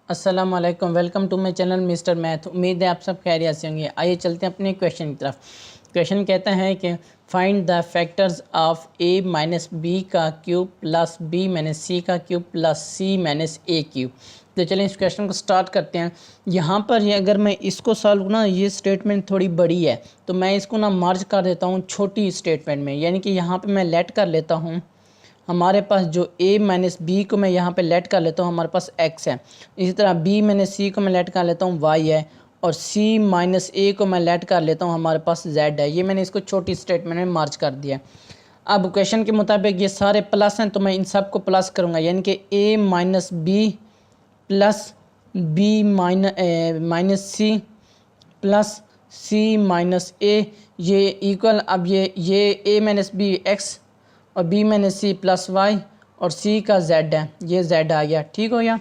अस्सलाम वालेकुम, welcome to my channel mister Math. उम्मीद है आप सब खैरियत से होंगे। आइए चलते हैं अपने क्वेश्चन की तरफ। क्वेश्चन कहता है कि find the factors of a minus B का cube plus b minus C का cube plus c minus A cube. तो चलें इस क्वेश्चन को स्टार्ट करते हैं। यहाँ पर ये अगर मैं इसको सॉल्व ना, ये स्टेटमेंट थोड़ी बड़ी है तो मैं इसको ना मर्ज कर देता हूँ छोटी स्टेटमेंट में, यानी कि यहाँ पर मैं लेट कर लेता हूँ। हमारे पास जो a माइनस बी को मैं यहाँ पे लेट कर लेता हूँ, हमारे पास x है। इसी तरह b माइनस सी को मैं लेट कर लेता हूँ, y है। और c माइनस ए को मैं लेट कर लेता हूँ, हमारे पास z है। ये मैंने इसको छोटी स्टेटमेंट में मार्च कर दिया। अब क्वेश्चन के मुताबिक ये सारे प्लस हैं तो मैं इन सब को प्लस करूँगा, यानी कि a minus B plus b minus C plus c minus A, ये इक्वल। अब ये a माइनस बी x और b minus C plus Y और c का z है, ये z आ गया। ठीक हो गया।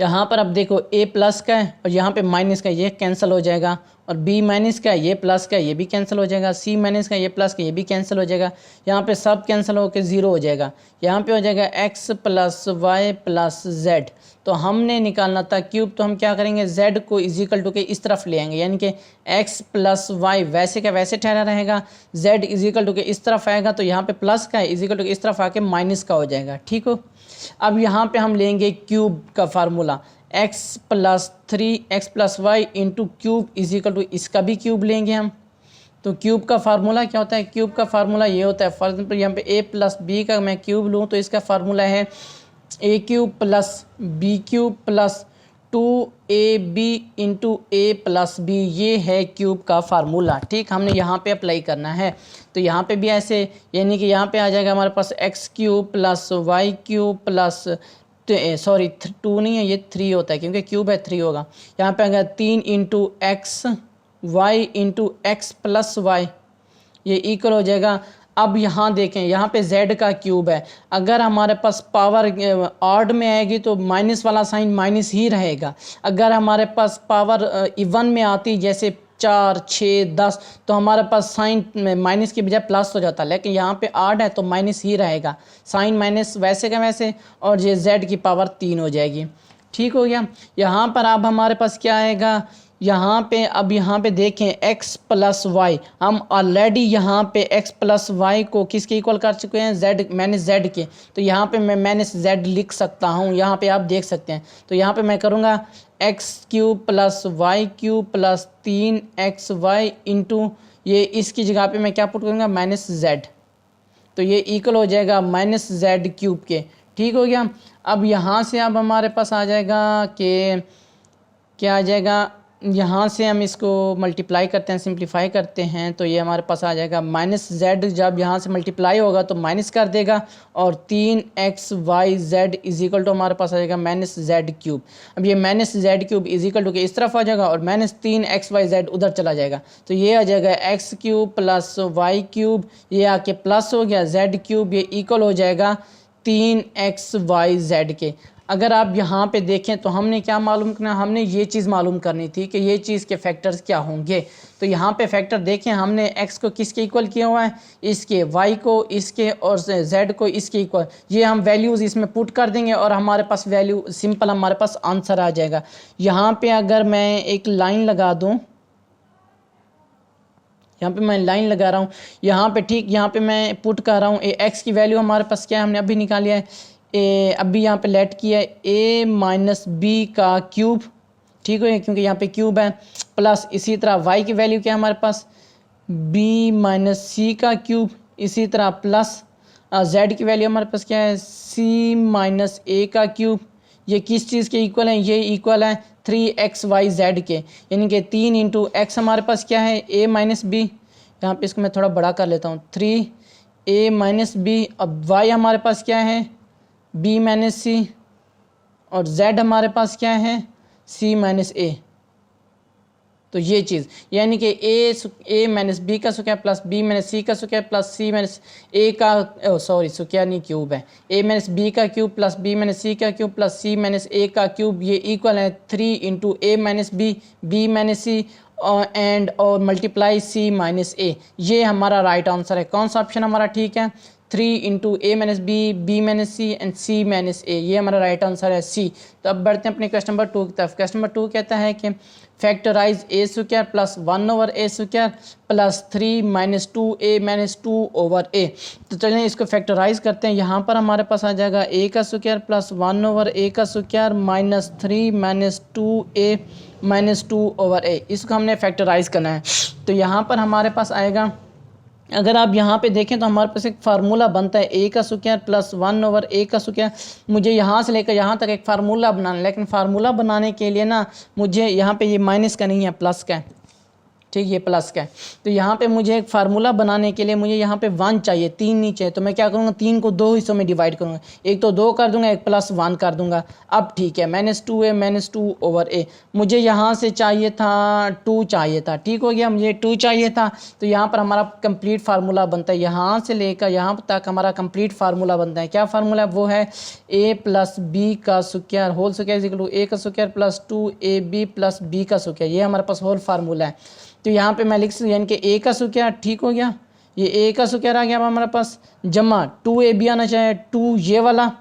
यहाँ पर अब देखो a प्लस का है और यहाँ पे माइनस का, ये कैंसिल हो जाएगा। और b माइनस का, ये प्लस का, ये भी कैंसिल हो जाएगा। c माइनस का, ये प्लस का, ये भी कैंसिल हो जाएगा। यहाँ पे सब कैंसिल होकर ज़ीरो हो जाएगा। यहाँ पे हो जाएगा x plus Y plus z। तो हमने निकालना था क्यूब, तो हम क्या करेंगे, z को इजिकल टू के इस तरफ ले आएंगे, यानी कि x प्लस वाई वैसे का वैसे ठहरा रहेगा, z इजिकल टू के इस तरफ आएगा तो यहाँ पे प्लस का है, इजिकल टू के इस तरफ आके माइनस का हो जाएगा। ठीक हो। अब यहाँ पे हम लेंगे क्यूब का formula, x plus 3x plus Y into cube is equal to, इसका भी क्यूब लेंगे हम। तो क्यूब का फार्मूला क्या होता है, क्यूब का फार्मूला ये होता है, फॉर एग्जाम्पल यहाँ पे a प्लस बी का मैं क्यूब लूँ तो इसका फार्मूला है a cube plus B cube plus 2ab into A plus B. ये है क्यूब का फार्मूला। ठीक, हमने यहाँ पे अप्लाई करना है। तो यहाँ पे भी ऐसे, यानी कि यहाँ पे आ जाएगा हमारे पास x cube plus Y cube plus, sorry 2 नहीं है, ये 3 होता है क्योंकि क्यूब है, 3 होगा। यहाँ पे आ गया 3 into X Y into X plus Y, ये इक्वल हो जाएगा। अब यहाँ देखें, यहाँ पे z का क्यूब है। अगर हमारे पास पावर ऑड में आएगी तो माइनस वाला साइन माइनस ही रहेगा। अगर हमारे पास पावर इवन में आती, जैसे 4, 6, 10, तो हमारे पास साइन माइनस की बजाय प्लस हो जाता। लेकिन यहाँ पे ऑड है तो माइनस ही रहेगा, साइन माइनस वैसे का वैसे, और ये z की पावर 3 हो जाएगी। ठीक हो गया। यहाँ पर अब हमारे पास क्या आएगा, यहाँ पे अब यहाँ पे देखें x प्लस वाई, हम ऑलरेडी यहाँ पे x प्लस वाई को किसके इक्वल कर चुके हैं, z माइनस z के। तो यहाँ पे मैं माइनस z लिख सकता हूँ, यहाँ पे आप देख सकते हैं। तो यहाँ पे मैं करूँगा x cube plus Y cube plus 3xy into, ये इसकी जगह पे मैं क्या पुट करूँगा, माइनस z। तो ये इक्वल हो जाएगा माइनस z क्यूब के। ठीक हो गया। अब यहाँ से अब हमारे पास आ जाएगा कि क्या आ जाएगा, यहाँ से हम इसको मल्टीप्लाई करते हैं, सिंप्लीफाई करते हैं, तो ये हमारे पास आ जाएगा माइनस z। जब यहाँ से मल्टीप्लाई होगा तो माइनस कर देगा, और 3xyz इजिकल टू हमारे पास आ जाएगा माइनस z क्यूब। अब ये minus z cube is equal to के इस तरफ आ जाएगा और माइनस 3xyz उधर चला जाएगा। तो ये आ जाएगा x cube plus Y cube, ये आके प्लस हो गया z क्यूब, ये इक्वल हो जाएगा 3xyz के। अगर आप यहाँ पे देखें तो हमने क्या मालूम करना, हमने ये चीज़ मालूम करनी थी कि ये चीज़ के फैक्टर्स क्या होंगे। तो यहाँ पे फैक्टर देखें, हमने x को किसके इक्वल किया हुआ है, इसके, y को इसके, और z को इसके इक्वल। ये हम वैल्यूज़ इसमें पुट कर देंगे और हमारे पास वैल्यू सिंपल, हमारे पास आंसर आ जाएगा। यहाँ पे अगर मैं एक लाइन लगा दूँ, यहाँ पे मैं लाइन लगा रहा हूँ यहाँ पे, ठीक, यहाँ पे मैं पुट कर रहा हूँ x की वैल्यू हमारे पास क्या है, हमने अभी निकाल लिया है, अभी यहाँ पे लेट किया है a माइनस बी का क्यूब। ठीक हो, क्योंकि यहाँ पे क्यूब है, प्लस इसी तरह y की वैल्यू क्या है हमारे पास, b माइनस सी का क्यूब, इसी तरह प्लस z की वैल्यू हमारे पास क्या है, c माइनस ए का क्यूब। ये किस चीज़ के इक्वल है, ये इक्वल है 3xyz के, यानी कि 3 इंटू एक्स हमारे पास क्या है, a माइनस बी। यहाँ पे इसको मैं थोड़ा बड़ा कर लेता हूँ, 3a माइनस बी। अब y हमारे पास क्या है, b माइनस सी, और z हमारे पास क्या है, c माइनस ए। तो ये चीज़, यानी कि a माइनस बी का square plus b minus C का square plus c minus A का, सॉरी स्क्वायर नहीं, क्यूब है, a माइनस बी का cube plus b minus C का cube plus c minus A का क्यूब, ये इक्वल है 3 into a minus B, b minus C और मल्टीप्लाई c माइनस ए। ये हमारा राइट आंसर है। कौन सा ऑप्शन हमारा ठीक है, 3 into A minus B, B minus C and C minus A. ये हमारा राइट आंसर है सी। तो अब बढ़ते हैं अपने क्वेश्चन नंबर 2 की तरफ। क्वेश्चन नंबर 2 कहता है कि factorise A square plus 1 over A square plus 3 minus 2a minus 2 over A. तो चलिए इसको फैक्टराइज करते हैं। यहाँ पर हमारे पास आ जाएगा a का स्क्वायर प्लस 1 ओवर a का square minus 3 minus 2a minus 2 over A. इसको हमने फैक्टराइज करना है। तो यहाँ पर हमारे पास आएगा, अगर आप यहाँ पे देखें तो हमारे पास एक फार्मूला बनता है a का स्क्वायर प्लस 1 ओवर a का स्क्वायर। मुझे यहाँ से लेकर यहाँ तक एक फार्मूला बनाना है, लेकिन फार्मूला बनाने के लिए ना मुझे यहाँ पे ये माइनस का नहीं है, प्लस का है। ठीक, ये प्लस का है। तो यहाँ पे मुझे एक फार्मूला बनाने के लिए मुझे यहाँ पे 1 चाहिए, 3 नहीं चाहिए। तो मैं क्या करूँगा, 3 को 2 हिस्सों में डिवाइड करूँगा, एक तो 2 कर दूंगा, एक प्लस 1 कर दूंगा। अब ठीक है, माइनस 2a माइनस 2 ओवर ए। मुझे यहाँ से चाहिए था 2 चाहिए था, ठीक हो गया, मुझे 2 चाहिए था। तो यहाँ पर हमारा कंप्लीट फार्मूला बनता है, यहाँ से लेकर यहाँ तक हमारा कंप्लीट फार्मूला बनता है। क्या फार्मूला, वो है a प्लस बी का square whole square is equal to a का square plus 2ab plus b का स्क्वायर। ये हमारे पास होल फार्मूला है। तो यहाँ पे मैं लिख सकता हूँ, यानी कि a का स्क्वायर, ठीक हो गया, ये a का स्क्वायर आ गया अब हमारे पास, जमा 2ab आना चाहिए, 2 ये वाला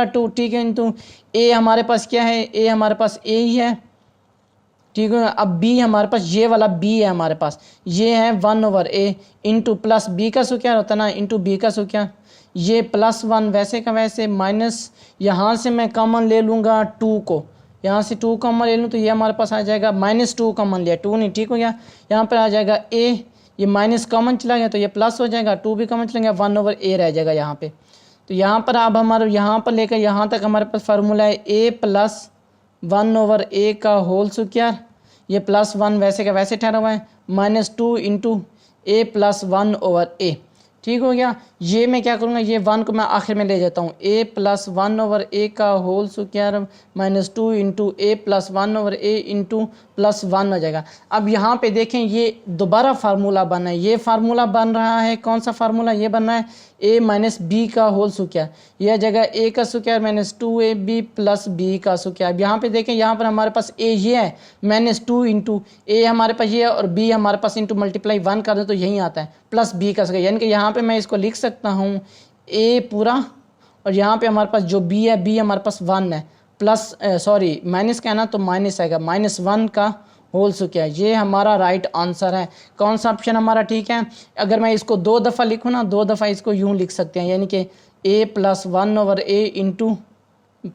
2, ठीक है, इंटू a हमारे पास क्या है, a हमारे पास a ही है, ठीक है। अब b हमारे पास ये वाला b है हमारे पास, ये है 1 over a into plus b का स्क्वायर होता है ना, इंटू b का स्क्वायर, ये प्लस 1 वैसे का वैसे, माइनस यहाँ से मैं कॉमन ले लूँगा 2 को, यहाँ से 2 कॉमन ले लूँ तो ये हमारे पास आ जाएगा माइनस 2 कॉमन लिया, 2 नहीं, ठीक हो गया। यहाँ पर आ जाएगा a, ये माइनस कॉमन चला गया तो ये प्लस हो जाएगा, 2 भी कॉमन चला गया, 1 ओवर a रह जाएगा यहाँ पे। तो यहाँ पर अब हमारे यहाँ पर लेकर यहाँ तक हमारे पास फार्मूला है a प्लस 1 ओवर a का होल स्क्वायर, ये प्लस 1 वैसे का वैसे ठहरा हुआ है, minus 2 into a plus 1 over a, ठीक हो गया। ये मैं क्या करूँगा, ये 1 को मैं आखिर में ले जाता हूँ, a प्लस 1 ओवर a का whole square minus 2 into a plus 1 over a into plus 1 हो जाएगा। अब यहाँ पे देखें ये दोबारा फार्मूला बना है, ये फार्मूला बन रहा है, कौन सा फार्मूला, ये बन रहा है a माइनस बी का होल स्क्वायर, यह जगह a का square minus 2ab plus b का स्क्वायर। अब यहाँ पे देखें, यहाँ पर हमारे पास a ये है माइनस 2 इंटू a हमारे पास ये है और b हमारे पास इंटू मल्टीप्लाई 1 कर दे तो यही आता है प्लस b का स्क्वायर, यानी कि यहाँ पे मैं इसको लिख सकता हूँ a पूरा, और यहाँ पे हमारे पास जो b है, b हमारे पास 1 है, प्लस सॉरी माइनस का है ना, तो माइनस आएगा, माइनस 1 का होल स्क्वायर। ये हमारा राइट आंसर है। कौन सा ऑप्शन हमारा ठीक है। अगर मैं इसको 2 दफ़ा लिखूँ ना, 2 दफ़ा इसको यूँ लिख सकते हैं, यानी कि a plus 1 over a into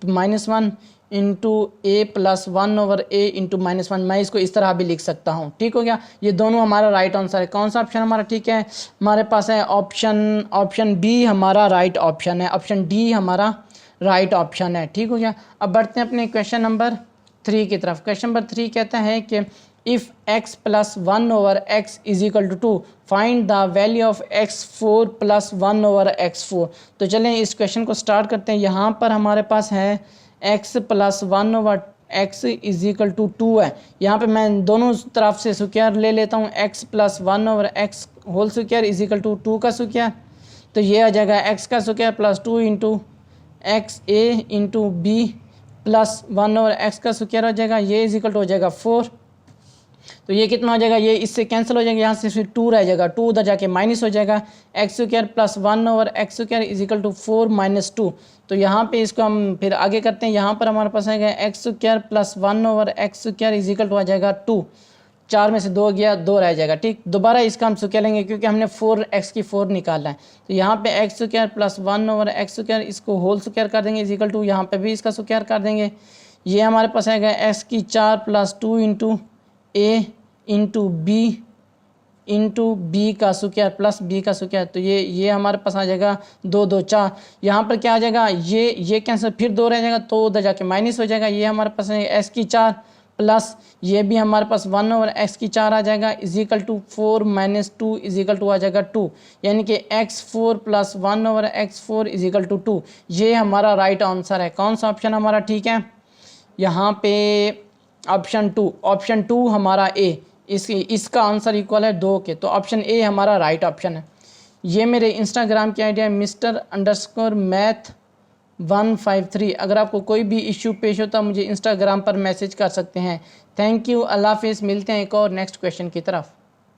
minus 1 into a plus 1 over a into minus 1, मैं इसको इस तरह भी लिख सकता हूँ, ठीक हो गया। ये दोनों हमारा राइट आंसर है। कौन सा ऑप्शन हमारा ठीक है, हमारे पास है ऑप्शन बी हमारा राइट ऑप्शन है, ऑप्शन डी हमारा राइट ऑप्शन है, ठीक हो गया। अब बढ़ते हैं अपने क्वेश्चन नंबर 3 की तरफ। क्वेश्चन नंबर 3 कहता है कि if x plus 1 over x is equal to 2 find the value of x4 plus 1 over x4। तो चलें इस क्वेश्चन को स्टार्ट करते हैं। यहाँ पर हमारे पास है x plus 1 over x is equal to 2 है। यहाँ पे मैं दोनों तरफ से स्क्वायर ले लेता हूँ, x plus 1 over x whole square is equal to 2 का स्क्वायर, तो ये आ जाएगा x का square plus 2 into X A into B plus 1 over x का स्क्वायर हो जाएगा, ये इज इक्वल टू हो जाएगा 4। तो ये कितना हो जाएगा, ये इससे कैंसिल हो जाएगा, यहाँ से फिर 2 रह जाएगा, 2 उधर जाके माइनस हो जाएगा, X square plus 1 over X square is equal to 4 minus 2। तो यहाँ पे इसको हम फिर आगे करते हैं। यहाँ पर हमारे पास आएगा X square plus 1 over X square is equal to आ जाएगा 2, 4 में से 2 गया, 2 रह जाएगा, ठीक। दोबारा इसका हम स्क्वायर लेंगे क्योंकि हमने 4x की 4 निकालना है। तो यहाँ पे x square plus 1 over X square, इसको होल स्क्वायर कर देंगे इज इक्वल टू, यहाँ पे भी इसका स्क्वायर कर देंगे। ये हमारे पास आएगा x की 4 प्लस 2 इंटू ए इंटू बी का स्क्वायर प्लस बी का स्क्वायर। तो ये हमारे पास आ जाएगा 2 2 4। यहाँ पर क्या आ जाएगा, ये कैंसिल, फिर 2 रह जाएगा, तो उधर जाके माइनस हो जाएगा। ये हमारे पास है x की 4 प्लस ये भी हमारे पास 1 ओवर x की 4 आ जाएगा is equal to 4 minus 2 is equal to आ जाएगा 2, यानी कि x4 plus 1 over x4 is equal to 2। ये हमारा राइट आंसर है। कौन सा ऑप्शन हमारा ठीक है, यहाँ पे ऑप्शन 2 हमारा ए, इसका आंसर इक्वल है 2 के, तो ऑप्शन ए हमारा राइट ऑप्शन है। ये मेरे इंस्टाग्राम की आईडी है Mr_math153। अगर आपको कोई भी इश्यू पेश होता है मुझे इंस्टाग्राम पर मैसेज कर सकते हैं। थैंक यू, अल्लाह हाफिज़। मिलते हैं एक और नेक्स्ट क्वेश्चन की तरफ।